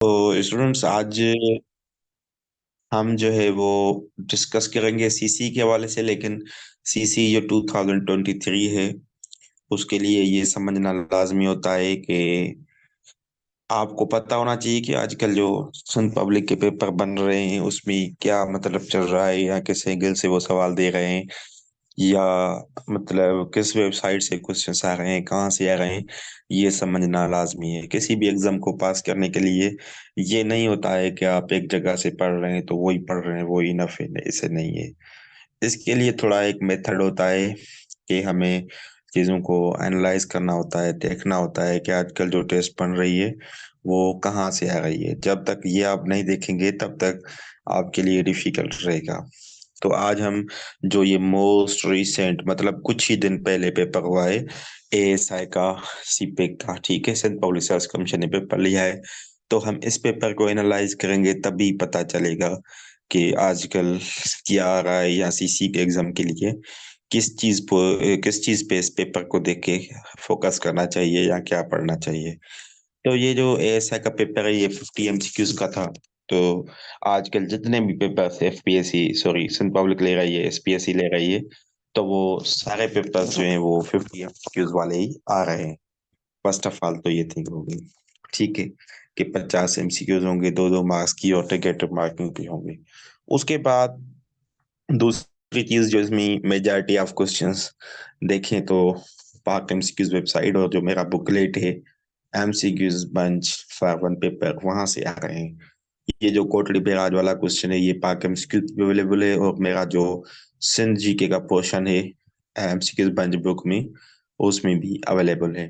तो स्टूडेंट्स आज हम जो है वो डिस्कस करेंगे सीसी के हवाले से। लेकिन सीसी जो 2023 है उसके लिए ये समझना लाजमी होता है कि आपको पता होना चाहिए कि आजकल जो सन पब्लिक के पेपर बन रहे हैं उसमें क्या मतलब चल रहा है, या किस एंगल से वो सवाल दे रहे हैं, या मतलब किस वेबसाइट से क्वेश्चंस आ रहे हैं, कहाँ से आ रहे हैं। ये समझना लाजमी है किसी भी एग्जाम को पास करने के लिए। ये नहीं होता है कि आप एक जगह से पढ़ रहे हैं तो वही पढ़ रहे हैं, वही इनफ है, ऐसे नहीं है। इसके लिए थोड़ा एक मेथड होता है कि हमें चीज़ों को एनालाइज करना होता है, देखना होता है कि आजकल जो टेस्ट बन रही है वो कहाँ से आ रही है। जब तक ये आप नहीं देखेंगे तब तक आपके लिए डिफिकल्ट रहेगा। तो आज हम जो ये मोस्ट रिसेंट मतलब कुछ ही दिन पहले पेपर हुआ है एएसआई का, सीपेक का, ठीक है, सेंट पब्लिक सर्विस कमीशन ने पेपर लिया है। तो हम इस पेपर को एनालाइज करेंगे तभी पता चलेगा कि आजकल क्या आ रहा है, या सीसी के एग्जाम के लिए किस चीज पे इस पेपर को देख के फोकस करना चाहिए या क्या पढ़ना चाहिए। तो ये जो एएसआई का पेपर है ये 50 एमसीक्यूज का था। तो आजकल जितने भी पेपर एफपीएससी सॉरी सन पब्लिक ले रही है, एसपीएससी ले रही है, तो वो सारे पेपर्स जो हैं वो 50 एमसीक्यूज वाले ही आ रहे हैं। फर्स्ट ऑफ ऑल तो ये थिंग होगी, ठीक है, कि 50 एमसीक्यूज होंगे, 2-2 मार्क्स की, और टिकेट मार्किंग भी होंगे। उसके बाद दूसरी चीज जो इसमें मेजॉरिटी ऑफ क्वेश्चंस देखें तो पाक एमसीक्यूज वेबसाइट और जो मेरा बुकलेट है MCQs bunch for one paper वहां से आ रहे हैं। ये जो कोटली बेराज वाला क्वेश्चन है ये पाक एमसीक्यूज अवेलेबल है, और मेरा जो सिंध जीके का पोर्शन है एमसीक्यूज बंच बुक में उसमें भी अवेलेबल है।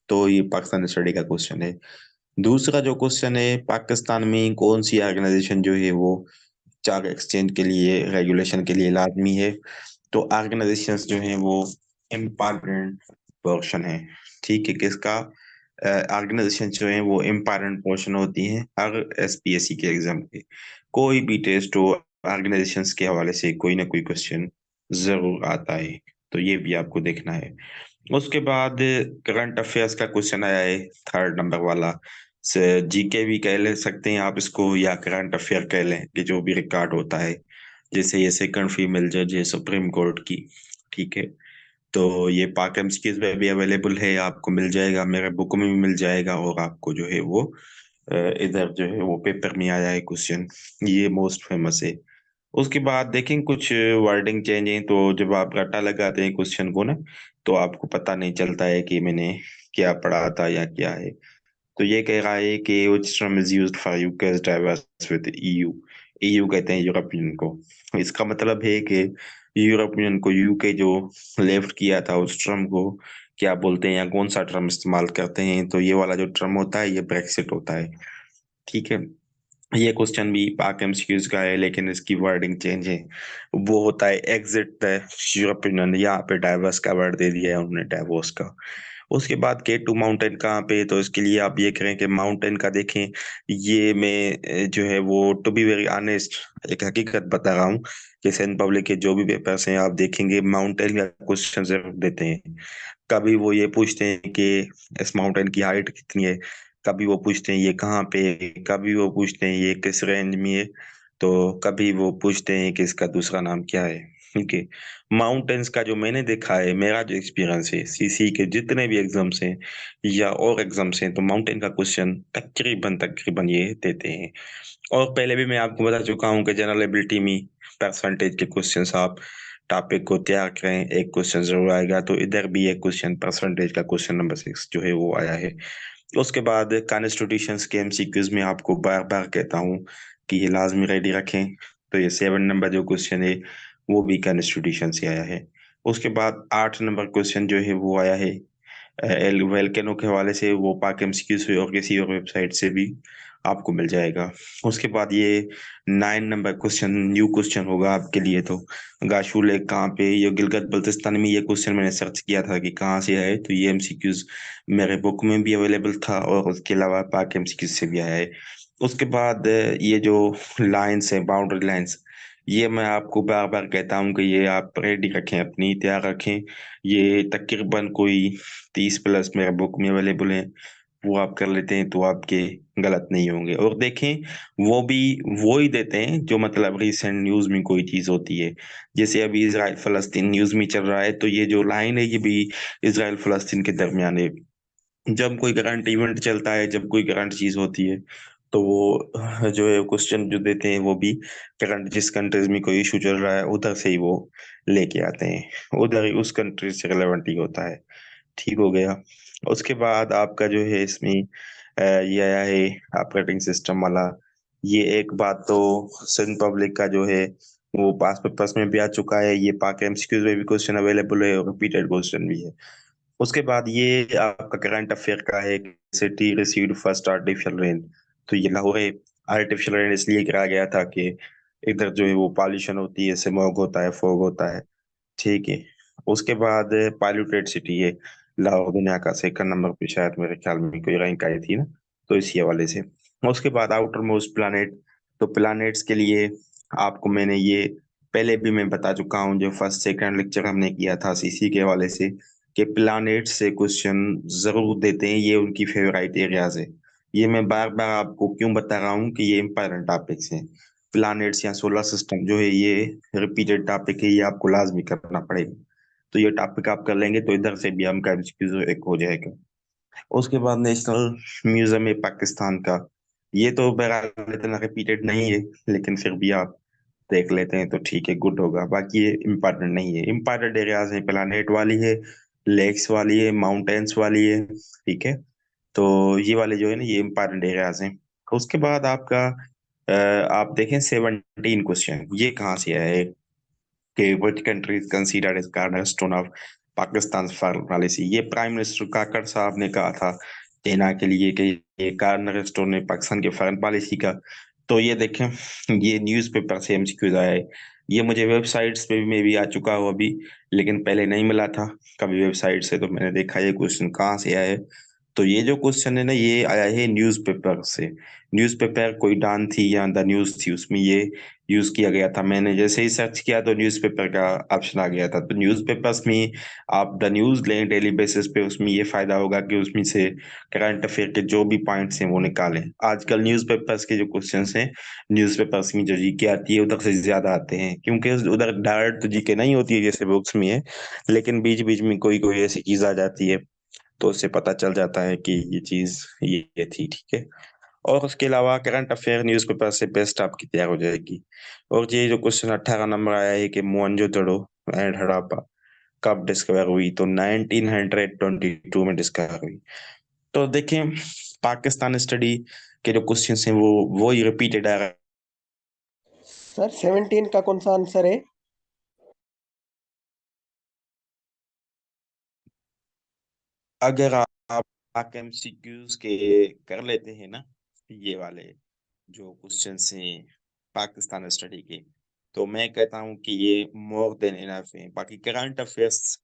तो ये पाकिस्तान स्टडी का क्वेश्चन है। दूसरा जो क्वेश्चन है पाकिस्तान में कौन सी ऑर्गेनाइजेशन जो है वो चार एक्सचेंज के लिए रेगुलेशन के लिए लाजमी है। तो ऑर्गेनाइजेशंस जो हैं वो इम्पॉर्टेंट पोर्शन है, ठीक है, किसका ऑर्गेनाइजेशन जो है वो इम्पॉर्टेंट पोर्शन होती हैं हर एसपीएससी के एग्जाम के। कोई भी टेस्ट हो ऑर्गेनाइजेशंस के हवाले से कोई ना कोई क्वेश्चन जरूर आता है। तो ये भी आपको देखना है। उसके बाद करंट अफेयर्स का क्वेश्चन आया है, थर्ड नंबर वाला। से जीके भी कह ले सकते हैं आप इसको, या करंट अफेयर कह लें, कि जो भी रिकॉर्ड होता है। जैसे ये सेकंड फीमेल जज है सुप्रीम कोर्ट की, ठीक है। तो ये पाक एमसीक्यूज में भी अवेलेबल है, आपको मिल जाएगा, मेरे बुक में भी मिल जाएगा, और आपको जो है वो इधर जो है वो पेपर में आया है क्वेश्चन। ये मोस्ट फेमस है। उसके बाद देखें कुछ वर्डिंग चेंज है, तो जब आप रट्टा लगाते हैं क्वेश्चन को ना, तो आपको पता नहीं चलता है कि मैंने क्या पढ़ा था या क्या है। तो ये कह रहा है कि which term is used for UK's diverse with EU। EU कहते हैं यूरोपियन को। इसका मतलब है कि यूरोपियन को यूके जो लेफ्ट किया था उस टर्म को क्या बोलते हैं, या कौन सा टर्म इस्तेमाल करते हैं। तो ये वाला जो टर्म होता है ये ब्रेक्सिट होता है, ठीक है। ये क्वेश्चन भी पाक एमसीक्यूज का है, लेकिन इसकी वर्डिंग चेंज है। वो होता है एग्जिट द यूरोपियन यूनियन, यहाँ पे डाइवर्स का वर्ड दे दिया है उन्होंने, डाइवोर्स का। उसके बाद के टू माउंटेन कहाँ पे, तो इसके लिए आप ये करें कि माउंटेन का देखें। ये मैं जो है वो टू बी वेरी ऑनेस्ट एक हकीकत बता रहा हूँ कि सेंट पब्लिक के जो भी पेपर्स हैं आप देखेंगे माउंटेन का क्वेश्चन जरूर देते हैं। कभी वो ये पूछते हैं कि इस माउंटेन की हाइट कितनी है, कभी वो पूछते हैं ये कहाँ पे है, कभी वो पूछते हैं ये किस रेंज में है, तो कभी वो पूछते हैं कि इसका दूसरा नाम क्या है, ठीक है। माउंटेन्स का जो मैंने देखा है, मेरा जो एक्सपीरियंस है सीसी के जितने भी एग्जाम्स हैं या और एग्जाम्स हैं, तो माउंटेन का क्वेश्चन तकरीबन तकरीबन ये देते हैं। और पहले भी मैं आपको बता चुका हूँ कि जनरल एबिलिटी में परसेंटेज के क्वेश्चंस आप टॉपिक को तैयार करें, एक क्वेश्चन जरूर आएगा। तो इधर भी एक क्वेश्चन परसेंटेज का क्वेश्चन नंबर 6 जो है वो आया है। उसके बाद कॉन्स्टिट्यूशंस के एमसीक्यूज में आपको बार बार कहता हूँ कि ये लाजमी रेडी रखें। तो ये 7 नंबर जो क्वेश्चन है वो भी कॉन्स्टिट्यूशन से आया है। उसके बाद 8 नंबर क्वेश्चन जो है वो आया है एल वेल्केनो के हवाले से, वो पाक एमसीक्यू से और किसी और वेबसाइट से भी आपको मिल जाएगा। उसके बाद ये 9 नंबर क्वेश्चन न्यू क्वेश्चन होगा आपके लिए। तो गाशू लेक कहाँ पे, ये गिलगित बल्तिस्तान में, ये क्वेश्चन मैंने सर्च किया था कि कहाँ से आए, तो ये एमसीक्यूज मेरे बुक में भी अवेलेबल था, और उसके अलावा पाक एमसीक्यूज से भी आया है। उसके बाद ये जो लाइंस है, बाउंड्री लाइंस, ये मैं आपको बार बार कहता हूँ कि ये आप रेडी रखें, अपनी तैयार रखें। ये तकरीबन कोई 30 प्लस मेरे बुक में अवेलेबल है। वो आप कर लेते हैं तो आपके गलत नहीं होंगे। और देखें, वो भी वो ही देते हैं जो मतलब रिसेंट न्यूज में कोई चीज होती है। जैसे अभी इसराइल फलस्तीन न्यूज में चल रहा है, तो ये जो लाइन है ये भी इसराइल फलस्तीन के दरमियान है। जब कोई करंट इवेंट चलता है, जब कोई करंट चीज होती है, तो वो जो है क्वेश्चन जो देते हैं वो भी करंट जिस कंट्रीज में कोई इशू चल रहा है उधर से ही वो लेके आते हैं, उधर ही उस कंट्री से रिलेवेंट ही होता है। ठीक हो गया। उसके बाद आपका जो है इसमें ये आया है ऑपरेटिंग सिस्टम वाला। ये एक बात तो सिंध पब्लिक का जो है वो पास पेपर्स में भी आ चुका है, ये पाक एमसीक्यूज में भी क्वेश्चन अवेलेबल है और रिपीटेड क्वेश्चन भी है। उसके बाद ये आपका करंट अफेयर का है, city received first artificial rain. तो ये लाहौर आर्टिफिशियल रेन इसलिए गिराया गया था कि इधर जो है वो पॉल्यूशन होती है, स्मॉग होता है, फॉग होता है। ठीक है। उसके बाद पॉल्यूटेड सिटी है लाहौर, दुनिया का सेकंड नंबर पे शायद मेरे ख्याल में कोई रैंक आई थी ना, तो इसी हवाले से। उसके बाद आउटर मोस्ट प्लानेट। तो प्लानेट्स के लिए आपको मैंने ये पहले भी मैं बता चुका हूँ, जो फर्स्ट सेकंड लेक्चर हमने किया था सीसी के हवाले से, कि प्लानेट से क्वेश्चन जरूर देते हैं, ये उनकी फेवरेट एरियाज है। ये मैं बार बार आपको क्यों बता रहा हूँ कि ये इंपॉर्टेंट टॉपिक्स हैं। प्लानेट्स या सोलर सिस्टम जो है ये रिपीटेड टॉपिक है, ये आपको लाजमी करना पड़ेगा। तो ये टॉपिक आप कर लेंगे तो इधर से भी हमका एमसीक्यू एक हो जाएगा। उसके बाद नेशनल म्यूजियम है पाकिस्तान का। ये तो बहरहाल इतना रिपीटेड नहीं है, लेकिन फिर भी आप देख लेते हैं तो ठीक है, गुड होगा। बाकी ये इम्पोर्टेंट नहीं है। इम्पोर्टेंट एरियाज है, प्लानेट वाली है, लेक्स वाली है, माउंटेन्स वाली है। ठीक है। तो ये वाले जो है ना ये इम्पोर्टेंट एरियाज हैं। उसके बाद आपका आप देखें 17 क्वेश्चन ये कहाँ से आया है, कि which country is considered as cornerstone of Pakistan foreign policy. ये प्राइम मिनिस्टर काकड़ साहब ने कहा था सेना के लिए कि ये कार्नरस्टोन है पाकिस्तान की फॉरेन पॉलिसी का। तो ये देखें, ये न्यूज़पेपर से एमसीक्यूज आया है। ये मुझे वेबसाइट्स पे भी मैं भी आ चुका हूँ अभी, लेकिन पहले नहीं मिला था कभी वेबसाइट से, तो मैंने देखा ये क्वेश्चन कहाँ से आया है। तो ये जो क्वेश्चन है ना ये आया है न्यूज़पेपर से। न्यूज़पेपर कोई डान थी या द न्यूज़ थी, उसमें ये यूज किया गया था। मैंने जैसे ही सर्च किया तो न्यूज़पेपर का ऑप्शन आ गया था। तो न्यूज़पेपर्स में आप द न्यूज़ लें डेली बेसिस पे, उसमें ये फायदा होगा कि उसमें से करंट अफेयर के जो भी पॉइंट्स हैं वो निकालें। आजकल न्यूज़पेपर्स के जो क्वेश्चंस हैं, न्यूज़पेपर्स में जो जीके आती है उधर से ज्यादा आते हैं, क्योंकि उधर डायरेक्ट तो जीके नहीं होती है जैसे बुक्स में है, लेकिन बीच बीच में कोई कोई ऐसी चीज आ जाती है, तो उससे पता चल जाता है कि ये चीज ये थी। ठीक है। और उसके अलावा करंट अफेयर न्यूज़पेपर से बेस्ट आपकी तैयार हो जाएगी। और ये जो क्वेश्चन 18 नंबर आया है कि मोहनजोदड़ो एंड हड़प्पा कब डिस्कवर हुई, तो 1922 में डिस्कवर हुई। तो देखें, पाकिस्तान स्टडी के जो क्वेश्चन हैं वो ही रिपीटेड आ रहा है। सर 17 का कौन सा आंसर है? अगर आप एमसीक्यूज के कर लेते हैं ना ये वाले जो क्वेश्चंस हैं पाकिस्तान स्टडी के, तो मैं कहता हूँ कि ये मोर देन इनफ है। बाकी करंट अफेयर्स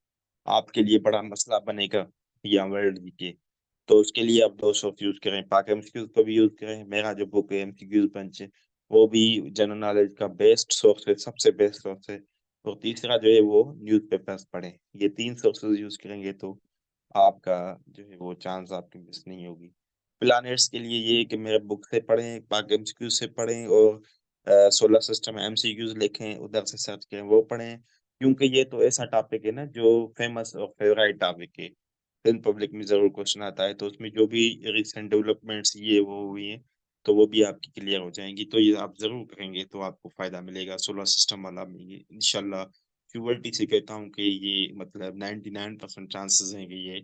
आपके लिए बड़ा मसला बनेगा या वर्ल्ड के, तो उसके लिए आप दो सोर्स यूज करें, पाक एमसीक्यूज को भी यूज करें, मेरा जो बुक है एमसीक्यूज पंच है वो भी जनरल नॉलेज का बेस्ट सोर्स है, सबसे बेस्ट सोर्स है। और तीसरा जो है वो न्यूज़पेपर्स पढ़ें। ये तीन सोर्सेज यूज करेंगे तो आपका जो है वो चांस आपकी मिस नहीं होगी। प्लानर्स के लिए ये है कि मेरे बुक से पढ़ें, पाक एमसीक्यू से पढ़ें, और सोलर सिस्टम एमसीक्यूज लिखें उधर से सर्च करें वो पढ़ें, क्योंकि ये तो ऐसा टॉपिक है ना जो फेमस और फेवरेट टॉपिक है। इन पब्लिक में जरूर क्वेश्चन आता है, तो उसमें जो भी रिसेंट डेवलपमेंट्स ये वो हुई हैं तो वो भी आपकी क्लियर हो जाएंगी। तो ये आप जरूर करेंगे तो आपको फायदा मिलेगा सोलर सिस्टम वाला में, ये इंशाल्लाह श्योरिटी से कहता हूँ कि ये मतलब 99% चांसेस हैं कि ये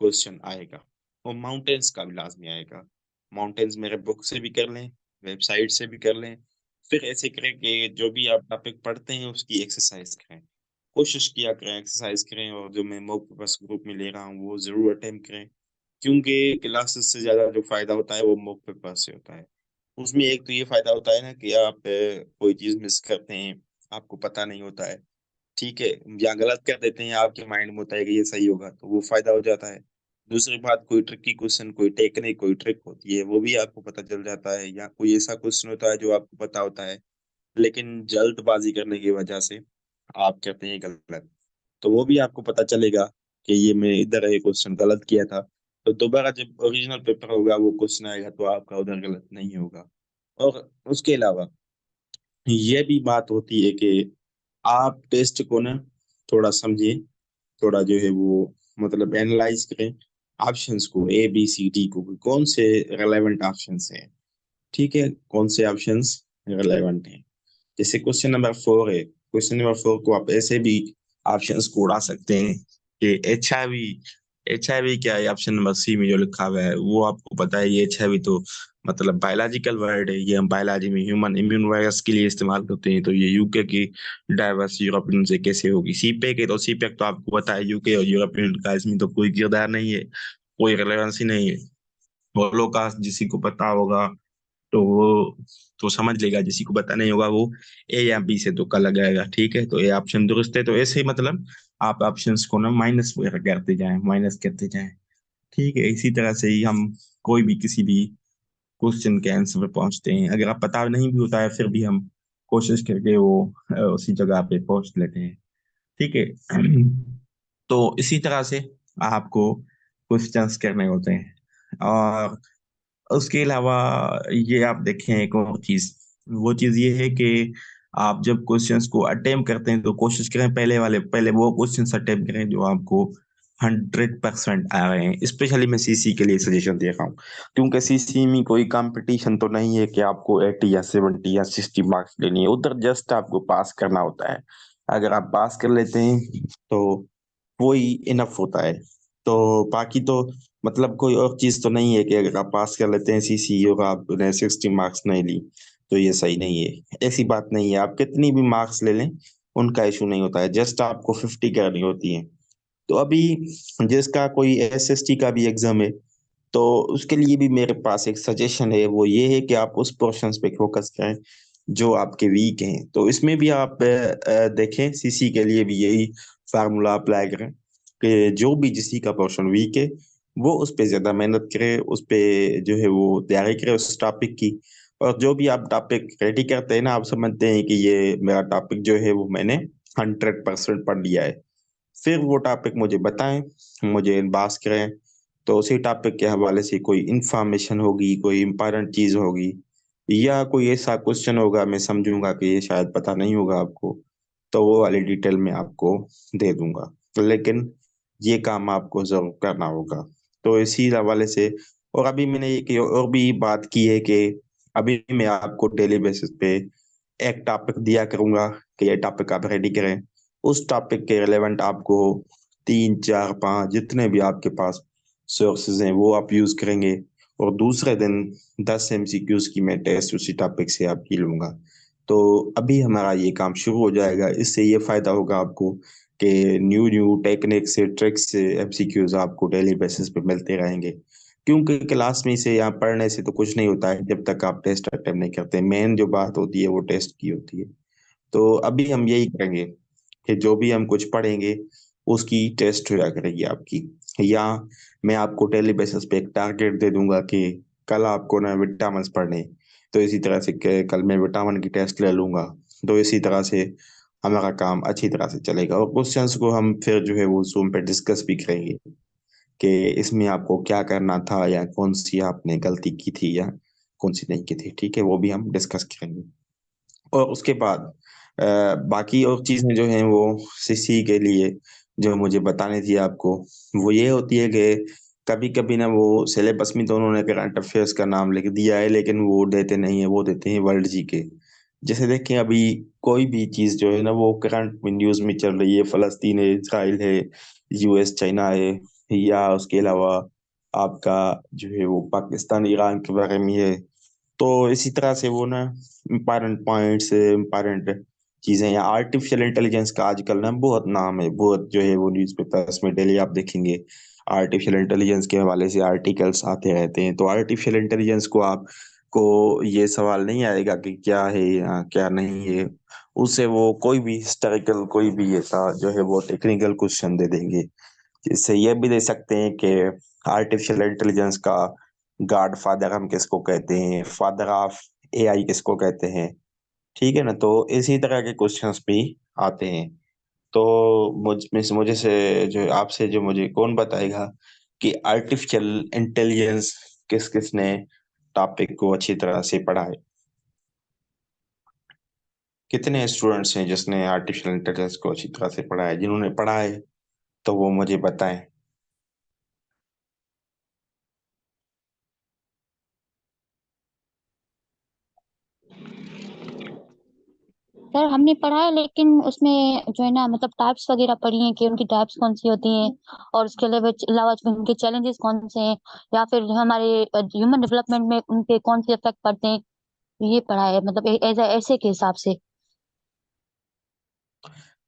क्वेश्चन आएगा। और माउंटेन्स का भी लाजमी आएगा। माउंटेन्स मेरे बुक से भी कर लें, वेबसाइट से भी कर लें, फिर ऐसे करें कि जो भी आप टॉपिक पढ़ते हैं उसकी एक्सरसाइज करें। कोशिश किया करें, एक्सरसाइज करें, और जो मैं मॉक बस ग्रुप में ले रहा हूँ वो जरूर अटेम्प्ट करें, क्योंकि क्लासेस से ज्यादा जो फायदा होता है वो मॉक पेपर से होता है। उसमें एक तो ये फायदा होता है ना कि आप कोई चीज मिस करते हैं, आपको पता नहीं होता है, ठीक है, या गलत कर देते हैं, आपके माइंड में होता है कि ये सही होगा, तो वो फायदा हो जाता है। दूसरी बात, कोई ट्रिकी क्वेश्चन, कोई टेक्निक, कोई ट्रिक होती है वो भी आपको पता चल जाता है, या कोई ऐसा क्वेश्चन होता है जो आपको पता होता है लेकिन जल्दबाजी करने की वजह से आप कहते हैं गलत, तो वो भी आपको पता चलेगा कि ये मैं इधर ये क्वेश्चन गलत किया था, तो दोबारा जब ओरिजिनल पेपर होगा वो क्वेश्चन आएगा तो आपका उधर गलत नहीं होगा। और उसके अलावा ये भी बात होती है कि आप टेस्ट को ना थोड़ा समझिए, थोड़ा जो है वो मतलब एनालाइज करें ऑप्शंस को, ए बी सी डी को, कौन से रेलेवेंट ऑप्शंस हैं। ठीक है, कौन से ऑप्शंस रेलेवेंट हैं। जैसे क्वेश्चन नंबर 4 को आप ऐसे भी ऑप्शंस को उड़ा सकते हैं कि एच आई वी क्या है। ऑप्शन नंबर सी में जो लिखा हुआ है वो आपको पता है, ये एच आई वी तो मतलब बायोलॉजिकल वर्ड है, ये हम बायोलॉजी में ह्यूमन इम्यून वायरस के लिए इस्तेमाल करते हैं। तो ये यूके की डाइवर्स यूरोपियन से कैसे होगी। सीपेक है, तो सीपेक तो आपको पता है यूके और यूरोपियन का इसमें तो कोई किरदार नहीं है, कोई रेलेवेंस ही नहीं है। होलोकास्ट जिसी को पता होगा तो वो तो समझ लेगा, किसी को पता नहीं होगा वो ए या बी से तुक्का लगाएगा। ठीक है, तो ए ऑप्शन दुरुस्त है। तो ऐसे ही मतलब आप ऑप्शंस को ना माइनस करते जाएं, माइनस करते जाएं। ठीक है, इसी तरह से ही हम कोई भी किसी भी क्वेश्चन के आंसर पे पहुंचते हैं। अगर आप पता नहीं भी होता है फिर भी हम कोशिश करके वो उसी जगह पे पहुंच लेते हैं। ठीक है। तो इसी तरह से आपको क्वेश्चंस करने होते हैं। और उसके अलावा ये आप देखें एक और चीज, वो चीज ये है कि आप जब क्वेश्चंस को अटेम्प्ट करते हैं तो कोशिश करें पहले वो क्वेश्चंस अटेम्प्ट करें जो आपको 100% आ रहे हैं। स्पेशली मैं सीसी के लिए सजेशन दे रहा हूँ, क्योंकि सीसी में कोई कंपटीशन तो नहीं है कि आपको 80 या 70 या 60 मार्क्स लेनी है। उधर जस्ट आपको पास करना होता है। अगर आप पास कर लेते हैं तो वो ही इनफ होता है। तो बाकी तो मतलब कोई और चीज तो नहीं है कि अगर आप पास कर लेते हैं सीसी और आपने 60 मार्क्स नहीं ली तो ये सही नहीं है। ऐसी बात नहीं है, आप कितनी भी मार्क्स ले लें उनका इशू नहीं होता है, जस्ट आपको 50 करनी होती है। तो अभी जिसका कोई एसएसटी का भी एग्जाम है तो उसके लिए भी मेरे पास एक सजेशन है, वो ये है कि आप उस पोर्शंस पे फोकस करें जो आपके वीक हैं। तो इसमें भी आप देखें, सीसी के लिए भी यही फार्मूला अप्लाई करें कि जो भी जिसी का पोर्शन वीक है वो उस पे ज्यादा मेहनत करे, उस पे जो है वो तैयारी करे उस टॉपिक की। और जो भी आप टॉपिक रेडी करते हैं ना, आप समझते हैं कि ये मेरा टॉपिक जो है वो मैंने 100% पढ़ लिया है, फिर वो टॉपिक मुझे बताएं, मुझे बात करें। तो उसी टॉपिक के हवाले से कोई इंफॉर्मेशन होगी, कोई इम्पोर्टेंट चीज होगी, या कोई ऐसा क्वेश्चन होगा मैं समझूंगा कि ये शायद पता नहीं होगा आपको, तो वो वाली डिटेल में आपको दे दूंगा। लेकिन ये काम आपको जरूर करना होगा। तो इसी हवाले से, और अभी मैंने एक और भी बात की है कि अभी मैं आपको डेली बेसिस पे एक टॉपिक दिया करूंगा कि ये टॉपिक आप रेडी करें। उस टॉपिक के रिलेवेंट आपको 3 4 5 जितने भी आपके पास सोर्सेज हैं वो आप यूज करेंगे। और दूसरे दिन 10 एमसीक्यूज की मैं टेस्ट उसी टॉपिक से आपकी लूंगा। तो अभी हमारा ये काम शुरू हो जाएगा। इससे ये फायदा होगा आपको कि न्यू न्यू टेक्निक से, ट्रिक्स से एमसीक्यूज आपको डेली बेसिस पे मिलते रहेंगे। क्योंकि क्लास में से यहाँ पढ़ने से तो कुछ नहीं होता है जब तक आप टेस्ट अटेम्प्ट नहीं करते। मेन जो बात होती है वो टेस्ट की होती है। तो अभी हम यही करेंगे कि जो भी हम कुछ पढ़ेंगे उसकी टेस्ट होया करेगी आपकी। या मैं आपको डेली बेसिस पे एक टारगेट दे दूंगा कि कल आपको ना विटामिन पढ़ने, तो इसी तरह से कल मैं विटामिन की टेस्ट ले लूंगा। तो इसी तरह से हमारा काम अच्छी तरह से चलेगा। और क्वेश्चंस को हम फिर जो है वो जूम पे डिस्कस भी करेंगे कि इसमें आपको क्या करना था, या कौन सी आपने गलती की थी या कौन सी नहीं की थी। ठीक है, वो भी हम डिस्कस करेंगे। और उसके बाद बाकी और चीजें जो हैं वो सीसी के लिए जो मुझे बतानी थी आपको, वो ये होती है कि कभी कभी ना वो सिलेबस में तो उन्होंने करंट अफेयर्स का नाम लिख दिया है लेकिन वो देते नहीं है, वो देते हैं वर्ल्ड जी के। जैसे देखें अभी कोई भी चीज जो है ना वो करंट में न्यूज में चल रही है, फलस्तीन है, इसराइल है, यूएस चाइना है, या उसके अलावा आपका जो है वो पाकिस्तान ईरान के बारे में है। तो इसी तरह से वो ना इम्पोर्टेंट पॉइंट्स, इम्पोर्टेंट चीजें, या आर्टिफिशियल इंटेलिजेंस का आजकल ना बहुत नाम है, बहुत जो है वो न्यूज़पेपर्स में डेली आप देखेंगे आर्टिफिशियल इंटेलिजेंस के हवाले से आर्टिकल्स आते रहते हैं। तो आर्टिफिशियल इंटेलिजेंस को आपको ये सवाल नहीं आएगा कि क्या है या क्या नहीं है, उससे वो कोई भी हिस्टोरिकल कोई भी ऐसा जो है वो टेक्निकल क्वेश्चन दे देंगे। इससे ये भी दे सकते हैं कि आर्टिफिशियल इंटेलिजेंस का गॉड फादर हम किसको कहते हैं, फादर ऑफ एआई किसको कहते हैं। ठीक है ना, तो इसी तरह के क्वेश्चंस भी आते हैं। तो मुझे से जो आपसे जो मुझे कौन बताएगा कि आर्टिफिशियल इंटेलिजेंस किस किसने टॉपिक को अच्छी तरह से पढ़ा है? कितने स्टूडेंट्स हैं जिसने आर्टिफिशियल इंटेलिजेंस को अच्छी तरह से पढ़ा है? जिन्होंने पढ़ा है तो वो मुझे बताएं। सर हमने पढ़ा है, लेकिन उसमें जो है ना, मतलब टाइप्स वगैरह पढ़ी हैं कि उनकी टाइप्स कौन सी होती हैं, और उसके अलावा उनके चैलेंजेस कौन से हैं, या फिर हमारे ह्यूमन डेवलपमेंट में उनके कौन से इफेक्ट पड़ते हैं। ये पढ़ा है, मतलब ऐसे के हिसाब से।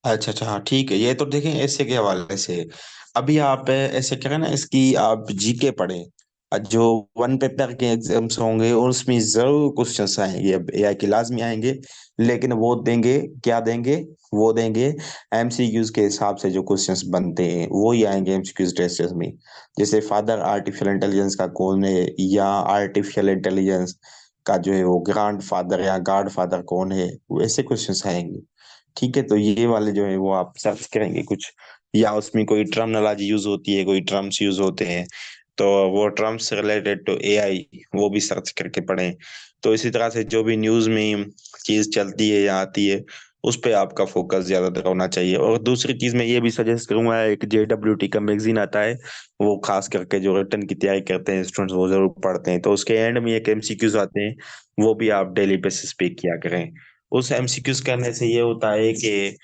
अच्छा अच्छा, हाँ ठीक है। ये तो देखें ऐसे के हवाले से अभी आप ऐसे करें ना, इसकी आप जीके पढ़ें। जो वन पेपर के एग्जाम्स होंगे उसमें जरूर क्वेश्चंस आएंगे, अब एआई के लाजमी आएंगे, लेकिन वो देंगे क्या देंगे? वो देंगे एमसीक्यूज के हिसाब से। जो क्वेश्चंस बनते हैं वो ही आएंगे एमसीक्यूज टेस्ट में। जैसे फादर आर्टिफिशियल इंटेलिजेंस का कौन है, या आर्टिफिशियल इंटेलिजेंस का जो है वो ग्रैंड फादर या गॉड फादर कौन है, वैसे क्वेश्चंस आएंगे। ठीक है, तो ये वाले जो है वो आप सर्च करेंगे कुछ, या उसमें कोई टर्मिनोलॉजी यूज होती है, कोई टर्म्स यूज होते हैं, तो वो टर्म्स रिलेटेड टू एआई वो भी सर्च करके पढ़ें। तो इसी तरह से जो भी न्यूज में चीज चलती है या आती है, उस पे आपका फोकस ज्यादातर होना चाहिए। और दूसरी चीज मैं ये भी सजेस्ट करूंगा, एक JWT का मैगजीन आता है, वो खास करके जो रिटर्न की तैयारी करते हैं स्टूडेंट्स वो जरूर पढ़ते हैं। तो उसके एंड में एक एमसीक्यूज आते हैं, वो भी आप डेली बेसिस पे किया करें। उस एमसीक्यूज करने से ये होता है कि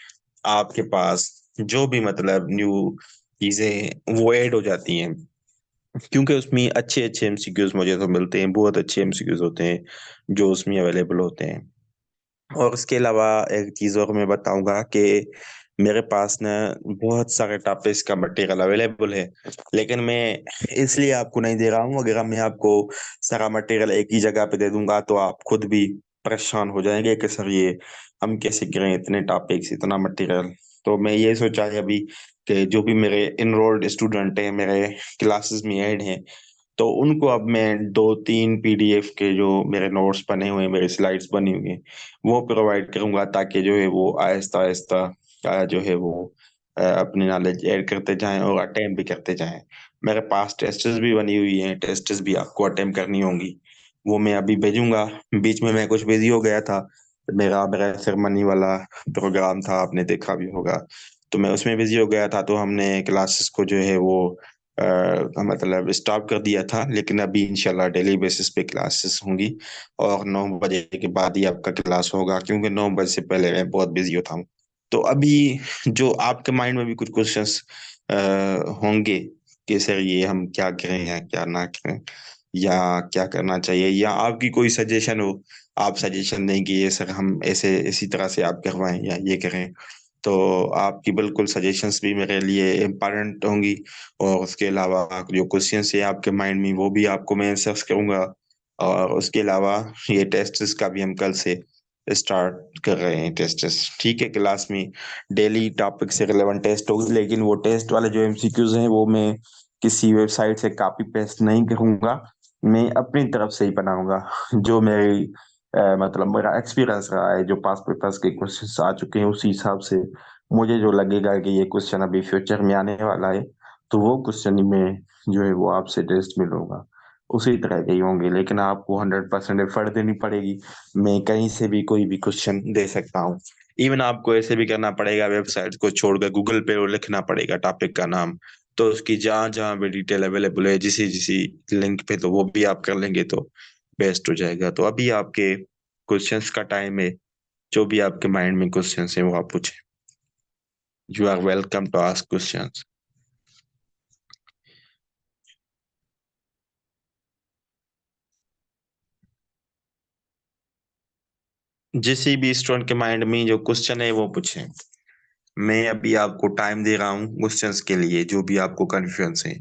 आपके पास जो भी मतलब न्यू चीजें वो ऐड हो जाती हैं, क्योंकि उसमें अच्छे अच्छे एमसीक्यूज मुझे तो मिलते हैं, बहुत अच्छे एमसीक्यूज होते हैं जो उसमें अवेलेबल होते हैं। और उसके अलावा एक चीज और मैं बताऊंगा कि मेरे पास ना बहुत सारे टॉपिक्स का मटेरियल अवेलेबल है, लेकिन मैं इसलिए आपको नहीं दे रहा हूँ। अगर मैं आपको सारा मटेरियल एक ही जगह पे दे दूंगा तो आप खुद भी परेशान हो जाएंगे कि सर ये हम कैसे करें, इतने टॉपिक्स इतना मटेरियल। तो मैं ये सोचा है अभी कि जो भी मेरे इनरोल्ड स्टूडेंट हैं, मेरे क्लासेस में ऐड हैं, तो उनको अब मैं 2-3 PDF के जो मेरे नोट्स बने हुए हैं, मेरे स्लाइड्स बनी हुई हैं, वो प्रोवाइड करूंगा, ताकि जो है वो आहिस्ता आहिस्ता जो है वो अपनी नॉलेज ऐड करते जाएं और अटेम्प्ट भी करते जाएं। मेरे पास टेस्ट्स भी बनी हुई हैं, टेस्ट्स भी आपको अटेम्प्ट करनी होंगी, वो मैं अभी भेजूंगा। बीच में मैं कुछ बिजी हो गया था, मेरा मेरा सेरेमनी वाला प्रोग्राम था, आपने देखा भी होगा, तो मैं उसमें बिजी हो गया था, तो हमने क्लासेस को जो है वो मतलब स्टॉप कर दिया था। लेकिन अभी इंशाल्लाह डेली बेसिस पे क्लासेस होंगी, और 9 बजे के बाद ही आपका क्लास होगा, क्योंकि 9 बजे से पहले मैं बहुत बिजी होता हूँ। तो अभी जो आपके माइंड में भी कुछ क्वेश्चंस होंगे कि सर ये हम क्या करें या क्या ना करें, या क्या करना चाहिए, या आपकी कोई सजेशन हो, आप सजेशन दें कि ये सर हम ऐसे इसी तरह से आप करवाएं या ये करें, तो आपकी बिल्कुल सजेशंस भी मेरे लिए इम्पोर्टेंट होंगी। और उसके अलावा जो क्वेश्चंस है आपके माइंड में वो भी आपको मैं आंसर्स करूंगा। और उसके अलावा ये टेस्ट्स का भी हम कल से स्टार्ट कर रहे हैं टेस्ट्स। ठीक है, क्लास में डेली टॉपिक से रिलेवेंट टेस्ट होगी, लेकिन वो टेस्ट वाले जो एमसीक्यूज हैं वो मैं किसी वेबसाइट से कॉपी पेस्ट नहीं करूंगा, मैं अपनी तरफ से ही बनाऊंगा। जो मेरी मतलब मेरा एक्सपीरियंस रहा है, जो पास पेपर्स के क्वेश्चंस आ चुके हैं उसी हिसाब से मुझे जो लगेगा कि ये क्वेश्चन अभी फ्यूचर में आने वाला है, तो वो क्वेश्चन ही मैं जो है वो आपसे टेस्ट में लूंगा, उसी तरह के ही होंगे। लेकिन आपको 100% एफर्ट देनी पड़ेगी। मैं कहीं से भी कोई भी क्वेश्चन दे सकता हूँ। इवन आपको ऐसे भी करना पड़ेगा, वेबसाइट को छोड़कर गूगल पे वो लिखना पड़ेगा टॉपिक का नाम, तो उसकी जहाँ जहाँ भी डिटेल अवेलेबल है जिसी जिसी लिंक पे, तो वो भी आप कर लेंगे तो बेस्ट हो जाएगा। तो अभी आपके क्वेश्चंस का टाइम है, जो भी आपके माइंड में क्वेश्चंस हैं वो आप पूछें। You are welcome to ask questions. जिस भी स्टूडेंट के माइंड में जो क्वेश्चन है वो पूछें। मैं अभी आपको टाइम दे रहा हूँ क्वेश्चंस के लिए, जो भी आपको कन्फ्यूजन है,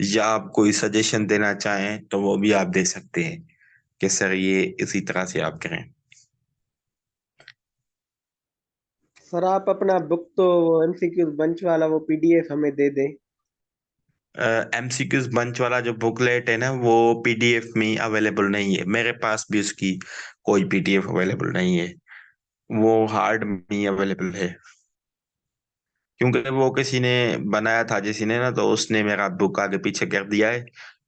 या आप कोई सजेशन देना चाहें तो वो भी आप दे सकते हैं कि सर ये इसी तरह से आप करें। सर आप अपना बुक तो एमसीक्यू बंच वाला वो पीडीएफ हमें दे दें। एमसीक्यूज बंच वाला जो बुकलेट है ना, वो पीडीएफ में अवेलेबल नहीं है, मेरे पास भी उसकी कोई पीडीएफ अवेलेबल नहीं है, वो हार्ड में अवेलेबल है। क्योंकि वो किसी ने बनाया था किसी ने ना, तो उसने मेरा बुक आगे पीछे कर दिया है,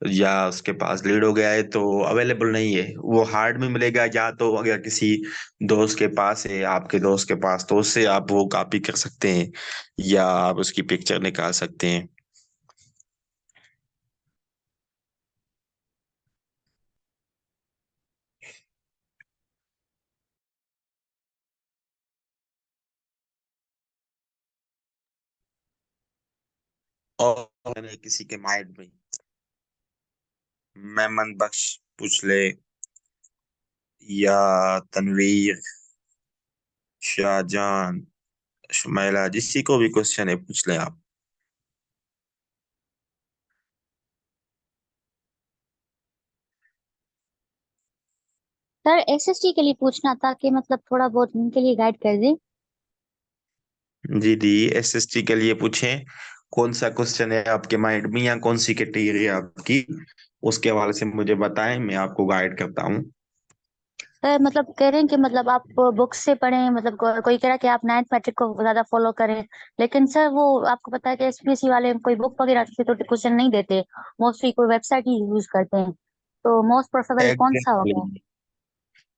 या उसके पास लीड हो गया है, तो अवेलेबल नहीं है। वो हार्ड में मिलेगा, या तो अगर किसी दोस्त के पास है, आपके दोस्त के पास, तो उससे आप वो कॉपी कर सकते हैं, या आप उसकी पिक्चर निकाल सकते हैं। और मैंने किसी के माइंड में, मेमन बख्श पूछ ले, या तनवीर, शाहजहान, शुमैला, जिसी को भी क्वेश्चन है पूछ ले आप। सर एसएसटी के लिए पूछना था कि मतलब थोड़ा बहुत उनके लिए गाइड कर दें। जी दी, एसएसटी के लिए पूछें। कौन सा क्वेश्चन है आपके माइंड में, या कौन सी कैटेगरी है आपकी, उसके हवाले से मुझे बताएं, मैं आपको गाइड करता हूँ। सर मतलब कह रहे हैं कि मतलब आप बुक से पढ़ें, मतलब कोई कह रहा है कि आप नाइन्थ मैट्रिक को ज्यादा फॉलो करें। लेकिन सर वो आपको पता है कि एसपीएससी वाले कोई बुक वगैरह से तो क्वेश्चन नहीं देते, मोस्टली कोई वेबसाइट ही यूज करते हैं। तो मोस्ट प्रेफरेबल कौन सा होगा?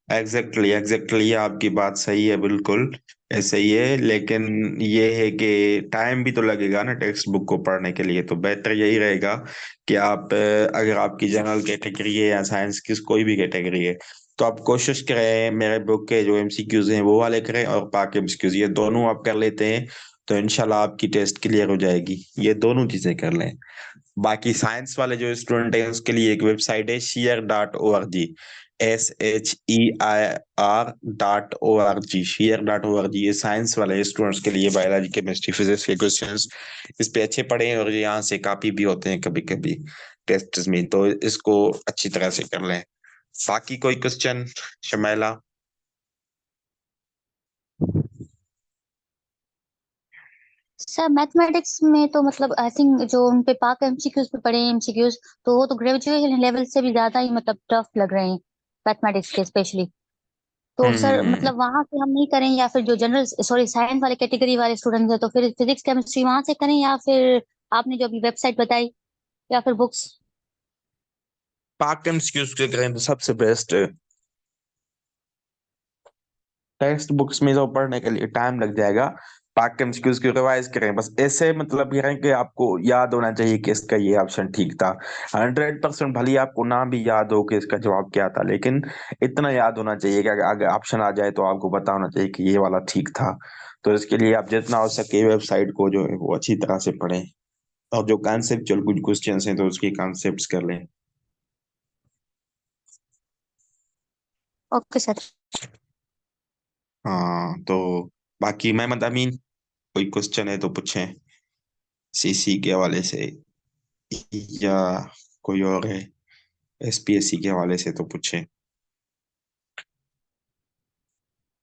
एग्जैक्टली, एग्जैक्टली आपकी बात सही है, बिल्कुल ऐसे ही है। लेकिन ये है कि टाइम भी तो लगेगा ना टेक्स्ट बुक को पढ़ने के लिए, तो बेहतर यही रहेगा कि आप अगर आपकी जनरल कैटेगरी है या साइंस की कोई भी कैटेगरी है, तो आप कोशिश करें मेरे बुक के जो एमसीक्यूज हैं वो वाले करें, और पाक एमसीक्यूज, ये दोनों आप कर लेते हैं तो इंशाल्लाह आपकी टेस्ट क्लियर हो जाएगी। ये दोनों चीजें कर लें। बाकी साइंस वाले जो स्टूडेंट हैं उसके लिए एक वेबसाइट है शेयर.org, SHEIR.org, शेयर.org। ये साइंस वाले स्टूडेंट्स के लिए बायोलॉजी, केमिस्ट्री, फिजिक्स के क्वेश्चंस इस पे अच्छे पढ़े हैं, और यहाँ से कॉपी भी होते हैं कभी कभी टेस्ट में, तो इसको अच्छी तरह से कर लें। बाकी कोई क्वेश्चन, शमैला? सर मैथमेटिक्स में तो मतलब आई थिंक जो उन पे पाक एमसीक्यूज पे पढ़े हैं एमसीक्यूज, तो वो तो ग्रेजुएशन लेवल से भी ज्यादा ही मतलब टफ लग रहे हैं, मैथमेटिक्स के स्पेशली। तो सर हम्म। मतलब वहां से हम नहीं करें, या फिर जो जनरल सॉरी साइंस वाले कैटेगरी वाले स्टूडेंट्स हैं तो फिर फिजिक्स केमिस्ट्री वहां से करें, या फिर आपने जो अभी वेबसाइट बताई, या फिर बुक्स? पाक एमसीक्यूज के करें तो सबसे बेस्ट है। टेक्स्ट बुक्स में तो पढ़ने के लिए टाइम लग जाएगा। पाक एमसीक्यूज की रिवाइज करें बस, ऐसे मतलब ये है कि आपको याद होना चाहिए कि इसका ये ऑप्शन ठीक था। 100% भले ही आपको ना भी याद हो कि इसका जवाब क्या था, लेकिन इतना याद होना चाहिए कि अगर ऑप्शन आ जाए तो आपको पता होना चाहिए कि ये वाला ठीक था। तो इसके लिए आप जितना हो सके वेबसाइट को जो है वो अच्छी तरह से पढ़ें, और जो कॉन्सेप्चुअल कुछ क्वेश्चंस हैं तो उसके कॉन्सेप्ट्स कर लें। Okay sir. हाँ तो बाकी मेहमद अमीन, कोई क्वेश्चन है तो पूछें, सीसी के हवाले से, या कोई और है एसपीएससी के हवाले से तो पूछें।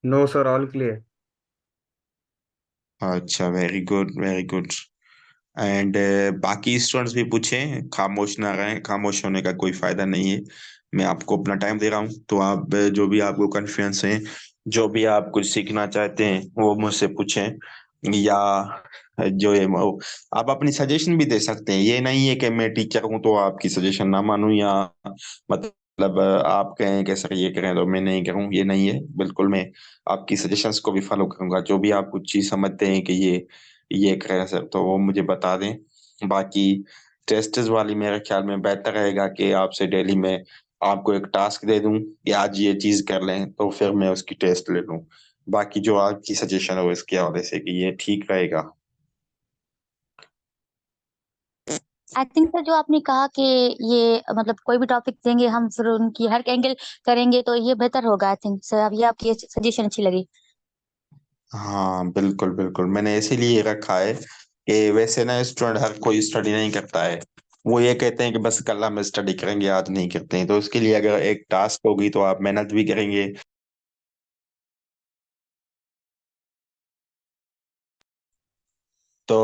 No sir, all clear. अच्छा, very good very good. And बाकी स्टूडेंट्स भी पूछें, खामोश ना रहें, खामोश होने का कोई फायदा नहीं है। मैं आपको अपना टाइम दे रहा हूँ, तो आप जो भी आपको कन्फ्यूजन है, जो भी आप कुछ सीखना चाहते हैं वो मुझसे पूछें, या जो है वो आप अपनी सजेशन भी दे सकते हैं। ये नहीं है कि मैं टीचर हूँ तो आपकी सजेशन ना मानूं, या मतलब आप कहें कि सर ये करें तो मैं नहीं करूँ, ये नहीं है बिल्कुल। मैं आपकी सजेशंस को भी फॉलो करूंगा, जो भी आप कुछ चीज समझते हैं कि ये करें सर, तो वो मुझे बता दें। बाकी टेस्ट्स वाली मेरे ख्याल में बेहतर रहेगा कि आपसे डेली में आपको एक टास्क दे दूं कि आज ये चीज कर लें, तो फिर मैं उसकी टेस्ट ले लूं। बाकी जो आपकी सजेशन हो इसके हवाले से कि ये ठीक रहेगा। आई थिंक सर जो आपने कहा कि ये मतलब कोई भी टॉपिक देंगे हम फिर उनकी हर एंगल करेंगे, तो ये बेहतर होगा। आई थिंक सर अब ये आपकी सजेशन अच्छी लगी। हाँ बिल्कुल बिल्कुल, मैंने इसीलिए रखा है कि वैसे ना स्टूडेंट हर कोई स्टडी नहीं करता है। वो ये कहते हैं कि बस कल हम स्टडी करेंगे, आज नहीं करते हैं। तो उसके लिए अगर एक टास्क होगी तो आप मेहनत भी करेंगे। तो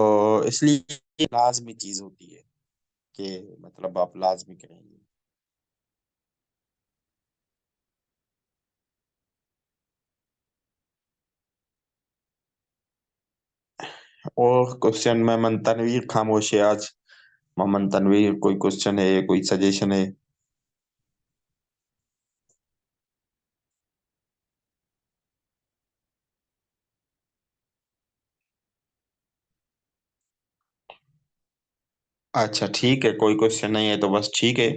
इसलिए ये लाजमी चीज होती है कि मतलब आप लाजमी करेंगे। और क्वेश्चन में मन तनवीर खामोश है आज। मोहम्मद तनवीर, कोई क्वेश्चन है, कोई सजेशन है? अच्छा ठीक है, कोई क्वेश्चन नहीं है तो बस ठीक है।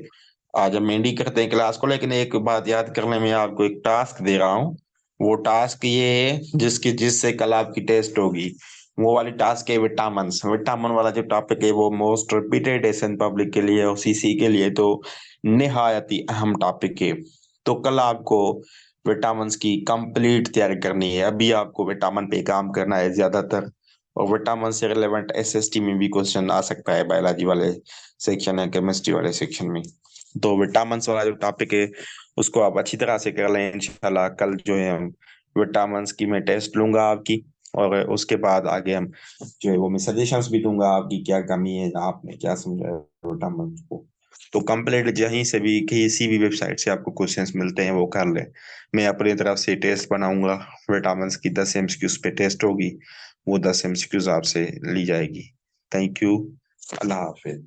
आज हम एंड ही करते हैं क्लास को, लेकिन एक बात याद करने में आपको एक टास्क दे रहा हूँ। वो टास्क ये है जिससे कल आपकी टेस्ट होगी। वो वाली टास्क है विटामिन। विटामिन वाला जो टॉपिक है वो मोस्ट रिपीटेड है पब्लिक के लिए और सीसी के लिए, तो निहायत ही अहम टॉपिक है। तो कल आपको विटामिन की कंप्लीट तैयारी करनी है। अभी आपको विटामिन पे काम करना है ज्यादातर, और विटामिन से रिलेवेंट एसएसटी में भी क्वेश्चन आ सकता है, बायोलॉजी वाले सेक्शन है, केमिस्ट्री वाले सेक्शन में। तो विटामिन वाला जो टॉपिक है उसको आप अच्छी तरह से कर लें इंशाल्लाह। कल जो है हम विटामिन की मैं टेस्ट लूंगा आपकी, और उसके बाद आगे हम जो है वो मैं सजेशंस भी दूंगा आपकी क्या कमी है, आपने क्या समझा है विटामिन को। तो कंप्लीट यहीं से भी किसी भी वेबसाइट से आपको क्वेश्चंस मिलते हैं वो कर ले। मैं अपनी तरफ से टेस्ट बनाऊंगा। विटामिन की 10 MCQs पे टेस्ट होगी, वो 10 MCQs आपसे ली जाएगी। Thank you. Allah Hafiz.